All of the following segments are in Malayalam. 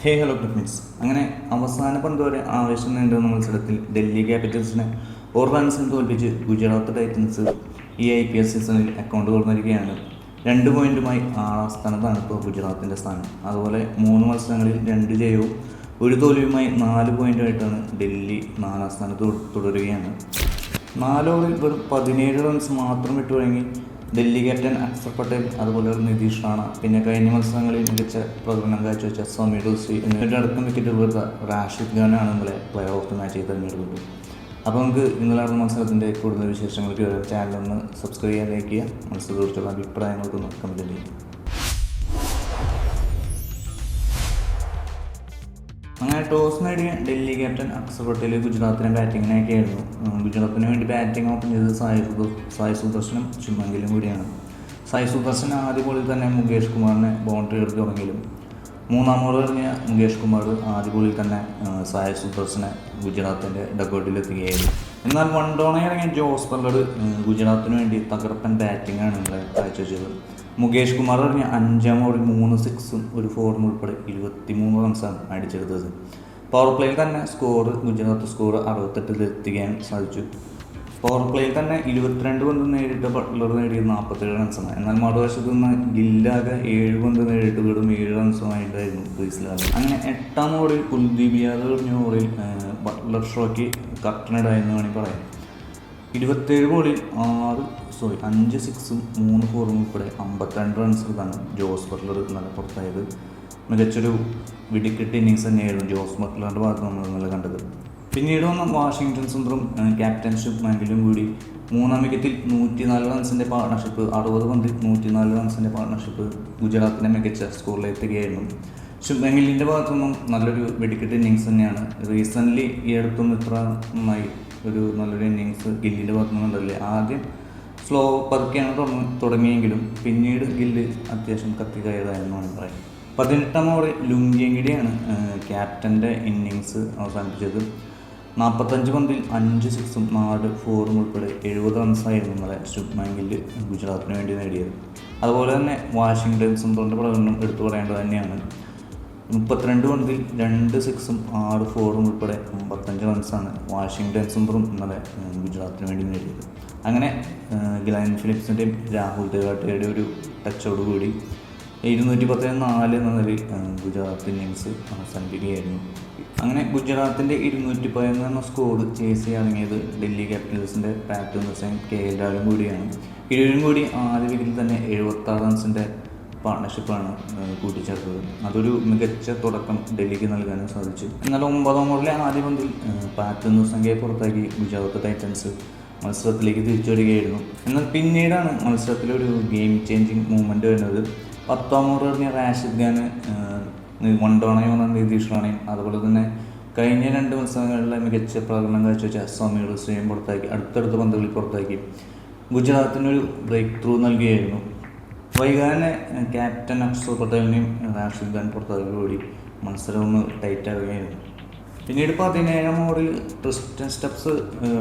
ഹലോ ക്രിഫ്റ്റ്സ്. അങ്ങനെ അവസാന പന്ത് വരെ ആവേശം നേടുന്ന മത്സരത്തിൽ ഡൽഹി ക്യാപിറ്റൽസിനെ 1 റൺസിന് തോൽപ്പിച്ച് ഗുജറാത്ത് ടൈറ്റൻസ് ഈ IPL സീസണിൽ അക്കൗണ്ട് തുറന്നിരിക്കുകയാണ്. 2 പോയിന്റുമായി 6ാം സ്ഥാനത്താണ് ഇപ്പോൾ ഗുജറാത്തിൻ്റെ സ്ഥാനം. അതുപോലെ 3 മത്സരങ്ങളിൽ 2 ജയവും 1 തോൽവിയുമായി 4 പോയിന്റുമായിട്ടാണ് ഡൽഹി 4ാം സ്ഥാനത്ത് തുടരുകയാണ്. 4 ഓവറിൽ വെറും 17 റൺസ് മാത്രം വിട്ടുവഴങ്ങി ഡൽഹി ക്യാപ്റ്റൻ അക്സർ പട്ടേൽ, അതുപോലെ നിതീഷ് റാണ, പിന്നെ കഴിഞ്ഞ മത്സരങ്ങളിൽ മികച്ച പ്രകടനം കാഴ്ചവെച്ച സമീർ ദോസ്രി എന്നിവരടക്കം വിക്കറ്റുകൾ എടുത്ത റാഷിദ് ഖാനാണ് ഇന്നലെ പ്ലെയർ ഓഫ് ദി മാച്ചായി തിരഞ്ഞെടുത്തത്. അപ്പോൾ നമുക്ക് ഇന്നലെ നടന്ന മത്സരത്തിൻ്റെ കൂടുതൽ വിശേഷങ്ങൾക്ക് വരാം. ചാനലൊന്ന് സബ്സ്ക്രൈബ് ചെയ്യാൻ, ലൈക്ക് ചെയ്യുക, മത്സരത്തെക്കുറിച്ചുള്ള അഭിപ്രായങ്ങൾക്കൊന്ന് കമൻറ്റ് ചെയ്യുക. അങ്ങനെ ടോസ് നേടിയ ഡൽഹി ക്യാപ്റ്റൻ അക്സർ പട്ടേൽ ഗുജറാത്തിനെ ബാറ്റിങ്ങിനൊക്കെയായിരുന്നു. ഗുജറാത്തിന് വേണ്ടി ബാറ്റിംഗ് ഓപ്പൺ ചെയ്തത് സായി സുദർശനും ശുഭ്മാൻ ഗില്ലും കൂടിയാണ്. സായി സുദർശൻ ആദ്യ ബോളിൽ തന്നെ മുകേഷ് കുമാറിനെ ബൗണ്ടറി എടുത്ത് തുടങ്ങിയാലും 3ാം ഓവർ എറിഞ്ഞ മുകേഷ് കുമാർ ആദ്യ ബോളിൽ തന്നെ സായി സുദർശനെ ഗുജറാത്തിൻ്റെ ഡക്കൗട്ടിലെത്തുകയായിരുന്നു. എന്നാൽ വൺ ഡൗണായി ഇറങ്ങിയ ജോസ് ബട്ട്ലർ ഗുജറാത്തിന് വേണ്ടി തകർപ്പൻ ബാറ്റിംഗാണ് ഇവിടെ കാഴ്ചവെച്ചത്. മുകേഷ് കുമാർ എറിഞ്ഞ 5ാം ഓവറിൽ 3 സിക്സും 1 ഫോറും ഉൾപ്പെടെ 23 റൺസാണ് അടിച്ചെടുത്തത്. പവർ പ്ലേയിൽ തന്നെ ഗുജറാത്ത് സ്കോർ 68 സാധിച്ചു. പവർ പ്ലേയിൽ തന്നെ 22 പന്ത് നേരിട്ട് ബട്ട്ലർ നേടിയത് 47 റൺസാണ്. എന്നാൽ മറുവശത്ത് നിന്ന് ഗില്ലാകെ 7 പന്ത് നേരിട്ട് വെറും 7 റൺസുമായിട്ടായിരുന്നു ക്രീസിലാണ്. അങ്ങനെ 8ാം ഓവറിൽ കുൽദീപ് യാദവ് എറിഞ്ഞ ഓവറിൽ ബട്ട്ലർ ഷോയ്ക്ക് കർട്ടനിടായെന്ന് വേണമെങ്കിൽ പറയാം. 27 ബോളിൽ 5 സിക്സും 3 ഫോറും ഉൾപ്പെടെ 52 റൺസ് എടുത്താണ് ജോസ് ബട്ട്ലർ ഇന്നലെ പുറത്തായത്. മികച്ചൊരു വെടിക്കെട്ട് ഇന്നിങ്സ് തന്നെയായിരുന്നു ജോസ് ബട്ട്ലറിൻ്റെ ഭാഗത്ത് നമ്മൾ ഇന്നലെ കണ്ടത്. പിന്നീട് വന്ന വാഷിംഗ്ടൺ സുന്ദറും ക്യാപ്റ്റൻഷിപ്പ് മാങ്കിലും കൂടി 3ാം വിക്കറ്റിൽ 104 റൺസിൻ്റെ പാർട്ണർഷിപ്പ്, 60 പന്തിൽ 104 റൺസിൻ്റെ പാർട്ണർഷിപ്പ് ഗുജറാത്തിൻ്റെ മികച്ച സ്കോറിലെത്തുകയായിരുന്നു. ശുഭ്മാൻ ഗില്ലിൻ്റെ ഭാഗത്തുനിന്നും നല്ലൊരു വെടിക്കെട്ട് ഇന്നിങ്സ് തന്നെയാണ്. റീസെൻ്റ്ലി ഈ അടുത്തൊന്നും ഇത്ര നന്നായി ഒരു നല്ലൊരു ഇന്നിങ്സ് ഗില്ലിൻ്റെ ഭാഗത്തുനിന്ന് ഉണ്ടല്ലേ. ആദ്യം സ്ലോ പതുക്കെയാണ് തുടങ്ങിയെങ്കിലും പിന്നീട് ഗില്ല് അത്യാവശ്യം കത്തിക്കയറായിരുന്നു എന്ന് പറയാം. 18ാം ഓവറിൽ ലുങ്കിയങ്കിടിയാണ് ക്യാപ്റ്റൻ്റെ ഇന്നിങ്സ് അവസാനിപ്പിച്ചത്. 45 പന്തിൽ 5 സിക്സും 4 ഫോറും ഉൾപ്പെടെ 70 റൺസായിരുന്നു ഇന്നലെ ശുഭ്മാൻ ഗില്ല് ഗുജറാത്തിന് വേണ്ടി നേടിയത്. അതുപോലെ തന്നെ വാഷിംഗ്ടൺ സുന്ദറിൻ്റെ പ്രകടനം എടുത്തു പറയേണ്ടത് തന്നെയാണ്. 32 പന്തിൽ 2 സിക്സും 6 ഫോറും ഉൾപ്പെടെ 55 റൺസാണ് വാഷിംഗ്ടൺ സുന്ദറും ഇന്നലെ ഗുജറാത്തിന് വേണ്ടി നേടിയത്. അങ്ങനെ ഗ്ലെൻ ഫിലിപ്സിൻ്റെയും രാഹുൽ ദ്രാവിഡിൻ്റെ ഒരു ടച്ചോടുകൂടി 214 എന്ന നിലയിൽ ഗുജറാത്ത് ഇന്നിങ്സ് അവസാനിപ്പിക്കുകയായിരുന്നു. അങ്ങനെ ഗുജറാത്തിൻ്റെ 211 എന്ന സ്കോർ ചേസ് ചെയ്യാനിറങ്ങിയത് ഡൽഹി ക്യാപിറ്റൽസിൻ്റെ പാറ്റ് കമ്മിൻസും KL രാഹുലും കൂടിയാണ്. ഇരുവരും കൂടി ആദ്യ വിക്കറ്റിൽ തന്നെ 76 റൺസിൻ്റെ പാർട്ണർഷിപ്പാണ് കൂട്ടിച്ചേർത്തത്. അതൊരു മികച്ച തുടക്കം ഡൽഹിക്ക് നൽകാനും സാധിച്ചു. എന്നാൽ 9ാം ഓവറിലെ ആദ്യ പന്തിൽ പാറ്റ് കമ്മിൻസിനെ പുറത്താക്കി ഗുജറാത്ത് ടൈറ്റൻസ് മത്സരത്തിലേക്ക് തിരിച്ചു വരികയായിരുന്നു. എന്നാൽ പിന്നീടാണ് മത്സരത്തിലൊരു ഗെയിം ചേഞ്ചിങ് മൂവ്മെൻറ്റ് വരുന്നത്. 10ാം ഓവർ എറിഞ്ഞ റാഷിദ് ഖാൻ വൺ ഡൗണായി വന്ന നിതീഷ് റാണയും, അതുപോലെ തന്നെ കഴിഞ്ഞ 2 മത്സരങ്ങളിലെ മികച്ച പ്രകടനം കാഴ്ചവെച്ച സമീർ ദോസ്രിയെയും പുറത്താക്കി അടുത്തടുത്ത പന്തുകളിൽ പുറത്താക്കി ഗുജറാത്തിനൊരു ബ്രേക്ക് ത്രൂ നൽകുകയായിരുന്നു. വൈകാതെ ക്യാപ്റ്റൻ അക്സർ പട്ടേലിനെയും റാഷിദ് ഖാൻ പുറത്താക്കിയോടുകൂടി മത്സരം ഒന്ന് ടൈറ്റ് ആവുകയായിരുന്നു. പിന്നീട് 17ാം ഓവറിൽ ട്രിസ്റ്റൻ സ്റ്റബ്സ്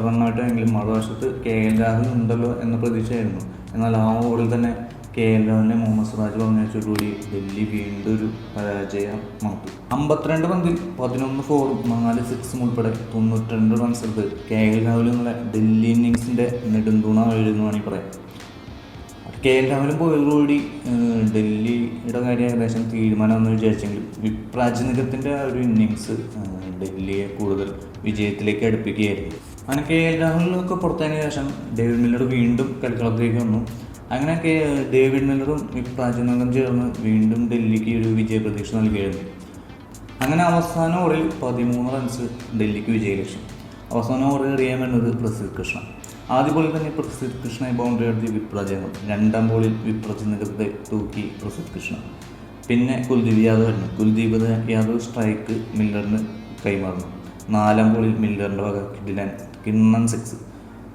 റണ്ണൗട്ടായെങ്കിലും മറുവശത്ത് KL രാഹുൽ ഉണ്ടല്ലോ എന്ന പ്രതീക്ഷയായിരുന്നു. എന്നാൽ ആ ഓവറിൽ തന്നെ KL രാഹുലിനെ മുഹമ്മദ് സിറാജ് പറഞ്ഞതോടുകൂടി ഡൽഹി വീണ്ടും ഒരു പരാജയം മാറ്റി. 52 പന്തിൽ 11 ഫോറും 4 സിക്സും ഉൾപ്പെടെ 92 റൺസ് എടുത്ത് KL രാഹുൽ എന്നുള്ള ഡൽഹി ഇന്നിങ്സിൻ്റെ നെടുന്തൂണായിരുന്നു വേണമെങ്കിൽ പറയാം. KL രാഹുലും പോയതോടുകൂടി ഡൽഹിയുടെ കാര്യം ഏകദേശം തീരുമാനമെന്ന് വിചാരിച്ചെങ്കിലും വിപ്രാജ് നിഗത്തിൻ്റെ ഒരു ഇന്നിങ്സ് ഡൽഹിയെ കൂടുതൽ വിജയത്തിലേക്ക് അടുപ്പിക്കുകയായിരുന്നു. അങ്ങനെ KL രാഹുലിനൊക്കെ പുറത്തതിന് ശേഷം ഡേവിഡ് മില്ലർ വീണ്ടും കളിക്കളത്തിലേക്ക് വന്നു. അങ്ങനെ ഡേവിഡ് മില്ലറും വിപ്രാജ് നിഗം ചേർന്ന് വീണ്ടും ഡൽഹിക്ക് ഒരു വിജയപ്രതീക്ഷ നൽകുകയായിരുന്നു. അങ്ങനെ അവസാന ഓവറിൽ 13 റൺസ് ഡൽഹിക്ക് വിജയലക്ഷ്യം. അവസാന ഓവറിൽ എറിയാൻ വേണ്ടത് പ്രസിദ്ധ് കൃഷ്ണ. ആദ്യ ബോളിൽ തന്നെ പ്രസിദ്ധ് കൃഷ്ണയെ ബൗണ്ടറി എടുത്ത് വിപ്രാജ് നിഗം, 2ാം ബോളിൽ വിപ്രാജ് നിഗത്തെ തൂക്കി പ്രസിദ്ധ് കൃഷ്ണ, പിന്നെ കുൽദീപ് യാദവ് വരുന്നു. കുൽദീപ് യാദവ് സ്ട്രൈക്ക് മില്ലറിന് കൈമാറുന്നു. 4ാം ബോളിൽ മില്ലറിൻ്റെ വക കിണ്ണൻ 6.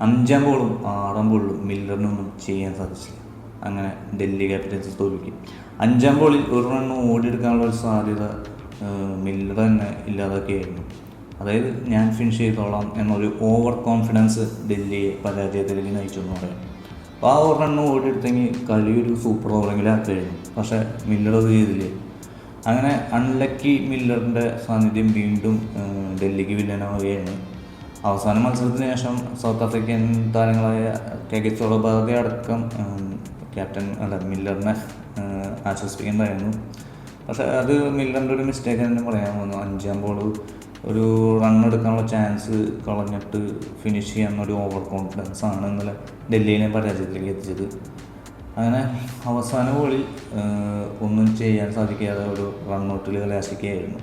5ാം ബോളും 6ാം ബോളിലും മില്ലറിനൊന്നും ചെയ്യാൻ സാധിച്ചില്ല. അങ്ങനെ ഡൽഹി ക്യാപിറ്റൽസ് തോൽവിക്കും. 5ാം ബോളിൽ 1 റണ്ണ് ഓടിയെടുക്കാനുള്ള ഒരു സാധ്യത മില്ലർ തന്നെ ഇല്ലാതാക്കിയായിരുന്നു. അതായത് ഞാൻ ഫിനിഷ് ചെയ്തോളാം എന്നൊരു ഓവർ കോൺഫിഡൻസ് ഡൽഹിയെ പരാജയത്തിലേക്ക് നയിച്ചു എന്ന് പറയാം. അപ്പോൾ ആ 1 റണ്ണ് ഓടിയെടുത്തെങ്കിൽ കളി ഒരു സൂപ്പർ ഓവറെങ്കിലും ആക്കുകയായിരുന്നു. പക്ഷേ മില്ലർ അത് ചെയ്തില്ലേ. അങ്ങനെ അൺലക്കി മില്ലറിൻ്റെ സാന്നിധ്യം വീണ്ടും ഡൽഹിക്ക് വില്ലനാവുകയാണ്. അവസാന മത്സരത്തിന് ശേഷം സൗത്ത് ആഫ്രിക്കൻ താരങ്ങളായ കെ ചൊളബാഗെ അടക്കം ക്യാപ്റ്റൻ മില്ലറിനെ ആശ്വസിപ്പിക്കേണ്ടതായിരുന്നു. പക്ഷേ അത് മില്ലറിൻ്റെ ഒരു മിസ്റ്റേക്ക് തന്നെ പറയാൻ വന്നു. 5-ാം ബോൾ ഒരു റൺ എടുക്കാനുള്ള ചാൻസ് കളഞ്ഞിട്ട് ഫിനിഷ് ചെയ്യാനൊരു ഓവർ കോൺഫിഡൻസ് ആണ് ഇന്നലെ ഡൽഹിയെ പരാജയത്തിലേക്ക് എത്തിച്ചത്. അങ്ങനെ അവസാന ബോളിൽ ഒന്നും ചെയ്യാൻ സാധിക്കാതെ ഒരു റണ്ണൗട്ടിൽ കലാശിക്കുകയായിരുന്നു.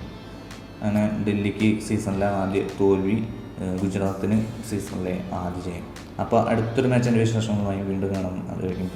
അങ്ങനെ ഡൽഹിക്ക് സീസണിലെ ആദ്യ തോൽവി, ഗുജറാത്തിന് സീസണിലെ ആദ്യ ജയം. അപ്പോൾ അടുത്തൊരു മാച്ചിൻ്റെ വിശേഷങ്ങളുമായി വീണ്ടും കാണാം. അത് കഴിയും.